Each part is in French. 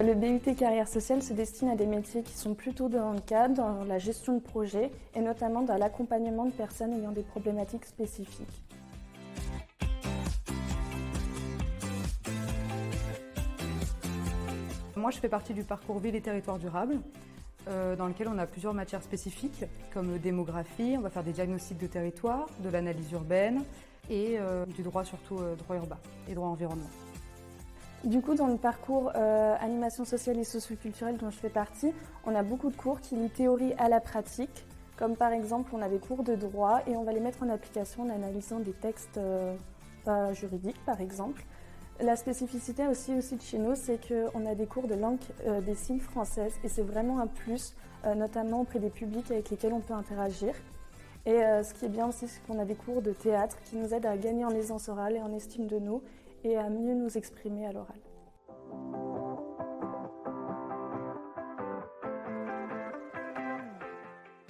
Le BUT Carrière Sociale se destine à des métiers qui sont plutôt dans le cadre, dans la gestion de projet et notamment dans l'accompagnement de personnes ayant des problématiques spécifiques. Moi, je fais partie du parcours Ville et Territoires Durables, dans lequel on a plusieurs matières spécifiques, comme démographie, on va faire des diagnostics de territoire, de l'analyse urbaine et du droit, surtout droit urbain et droit environnement. Du coup, dans le parcours animation sociale et socioculturelle dont je fais partie, on a beaucoup de cours qui lient théorie à la pratique, comme par exemple on a des cours de droit et on va les mettre en application en analysant des textes juridiques par exemple. La spécificité aussi de chez nous, c'est qu'on a des cours de langue des signes française et c'est vraiment un plus, notamment auprès des publics avec lesquels on peut interagir. Et ce qui est bien aussi, c'est qu'on a des cours de théâtre qui nous aident à gagner en aisance orale et en estime de nous et à mieux nous exprimer à l'oral.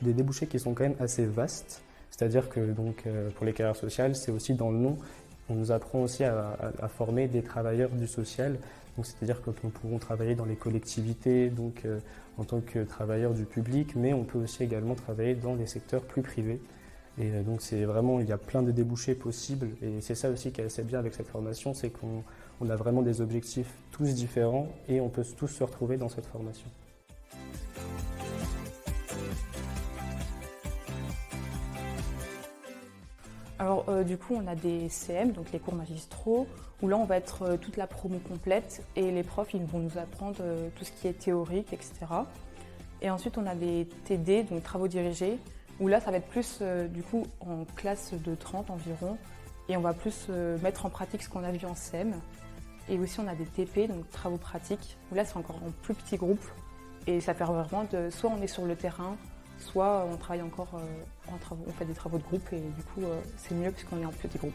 Des débouchés qui sont quand même assez vastes, c'est-à-dire que pour les carrières sociales, c'est aussi dans le nom. On nous apprend aussi à former des travailleurs du social, c'est-à-dire que nous pourrons travailler dans les collectivités, en tant que travailleurs du public, mais on peut aussi également travailler dans des secteurs plus privés. Et donc c'est vraiment, il y a plein de débouchés possibles et c'est ça aussi qui est assez bien avec cette formation, c'est qu'on a vraiment des objectifs tous différents et on peut tous se retrouver dans cette formation. Alors du coup on a des CM, donc les cours magistraux, où là on va être toute la promo complète et les profs ils vont nous apprendre tout ce qui est théorique, etc. Et ensuite on a des TD, donc travaux dirigés, où là ça va être plus du coup en classe de 30 environ et on va plus mettre en pratique ce qu'on a vu en CM. Et aussi on a des TP, donc travaux pratiques, où là c'est encore en plus petit groupe et ça permet vraiment de, soit on est sur le terrain, soit on travaille encore, on fait des travaux de groupe et du coup c'est mieux puisqu'on est en petit groupe.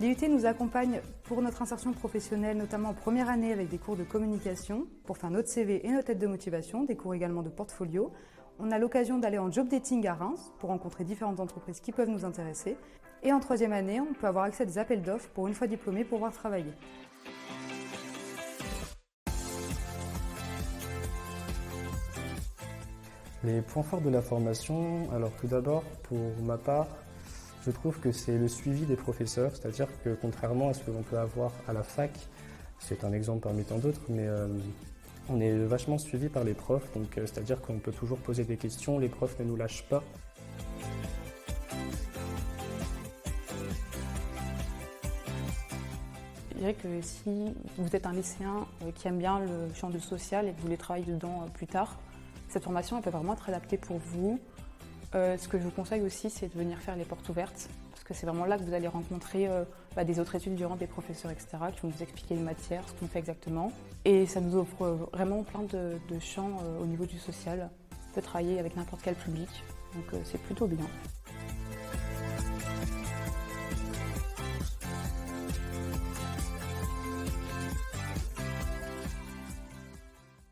L'IUT nous accompagne pour notre insertion professionnelle, notamment en première année avec des cours de communication, pour faire notre CV et notre lettre de motivation, des cours également de portfolio. On a l'occasion d'aller en job dating à Reims pour rencontrer différentes entreprises qui peuvent nous intéresser. Et en troisième année, on peut avoir accès à des appels d'offres pour une fois diplômé pouvoir travailler. Les points forts de la formation, alors tout d'abord, pour ma part, je trouve que c'est le suivi des professeurs, c'est-à-dire que contrairement à ce que l'on peut avoir à la fac, c'est un exemple parmi tant d'autres, mais on est vachement suivi par les profs, donc c'est-à-dire qu'on peut toujours poser des questions, les profs ne nous lâchent pas. Je dirais que si vous êtes un lycéen qui aime bien le champ du social et que vous voulez travailler dedans plus tard, cette formation elle peut vraiment être adaptée pour vous. Ce que je vous conseille aussi, c'est de venir faire les portes ouvertes, parce que c'est vraiment là que vous allez rencontrer des autres étudiants, des professeurs, etc., qui vont vous expliquer les matières, ce qu'on fait exactement. Et ça nous offre vraiment plein de champs au niveau du social. On peut travailler avec n'importe quel public, donc c'est plutôt bien.